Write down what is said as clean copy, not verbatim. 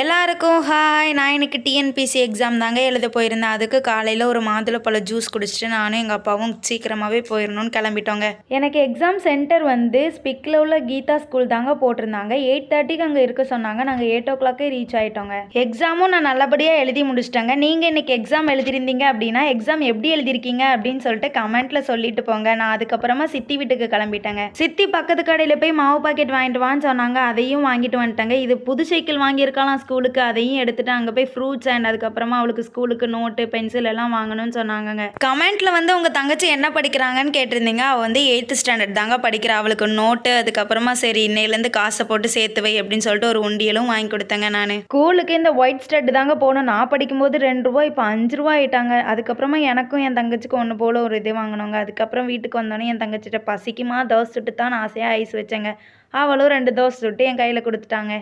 எல்லாருக்கும் ஹாய். நான் இன்னைக்கு டிஎன்பிசி எக்ஸாம் தாங்க எழுத போயிருந்தேன். அதுக்கு காலையில் ஒரு மாதுளப்பழ ஜூஸ் குடிச்சிட்டு நானும் எங்கள் அப்பாவும் சீக்கிரமாகவே போயிடணும்னு கிளம்பிட்டோங்க. எனக்கு எக்ஸாம் சென்டர் வந்து ஸ்பிக்கில் உள்ள கீதா ஸ்கூல் தாங்க போட்டிருந்தாங்க. 8:30க்கு அங்கே இருக்க சொன்னாங்க. நாங்கள் 8 o'clock ரீச் ஆகிட்டோங்க. எக்ஸாமும் நான் நல்லபடியாக எழுதி முடிச்சிட்டேங்க. நீங்கள் இன்னைக்கு எக்ஸாம் எழுதிருந்தீங்க அப்படின்னா எக்ஸாம் எப்படி எழுதிருக்கீங்க அப்படின்னு சொல்லிட்டு கமெண்ட்டில் சொல்லிட்டு போங்க. நான் அதுக்கப்புறமா சித்தி வீட்டுக்கு கிளம்பிட்டேங்க. சித்தி பக்கத்து கடையில் போய் மாவு பாக்கெட் வாங்கிட்டு வான்னு சொன்னாங்க. அதையும் வாங்கிட்டு வந்துட்டேங்க. இது புது சைக்கிள் வாங்கியிருக்கலாம் ஸ்கூலுக்கு. அதையும் எடுத்துட்டு அங்கே போய் ஃப்ரூட்ஸ் அண்ட் அதுக்கப்புறமா அவளுக்கு ஸ்கூலுக்கு நோட்டு பென்சில் எல்லாம் வாங்கணும்னு சொன்னாங்க. கமெண்ட்ல வந்து உங்க தங்கச்சி என்ன படிக்கிறாங்கன்னு கேட்டிருந்தீங்க. அவள் வந்து 8th ஸ்டாண்டர்ட் தாங்க படிக்கிறா. அவளுக்கு நோட்டு அதுக்கப்புறமா சரி இன்னையிலேருந்து காசை போட்டு சேர்த்து வை அப்படின்னு சொல்லிட்டு ஒரு உண்டியலும் வாங்கி கொடுத்தேங்க. நான் ஸ்கூலுக்கு இந்த ஒயிட் ஸ்டட் தாங்க போகணும். நான் படிக்கும்போது 2 ரூபா, இப்போ 5 ரூபா ஆயிட்டாங்க. அதுக்கப்புறமா எனக்கும் என் தங்கச்சிக்கும் ஒன்று போல ஒரு இது வாங்கினோங்க. அதுக்கப்புறம் வீட்டுக்கு வந்தோடனே என் தங்கச்சிட்ட பசிக்குமா தோசை சுட்டு தான் ஆசையாக ஐஸ் வச்சேங்க. அவளும் 2 தோசை சுட்டு என் கையில் கொடுத்துட்டாங்க.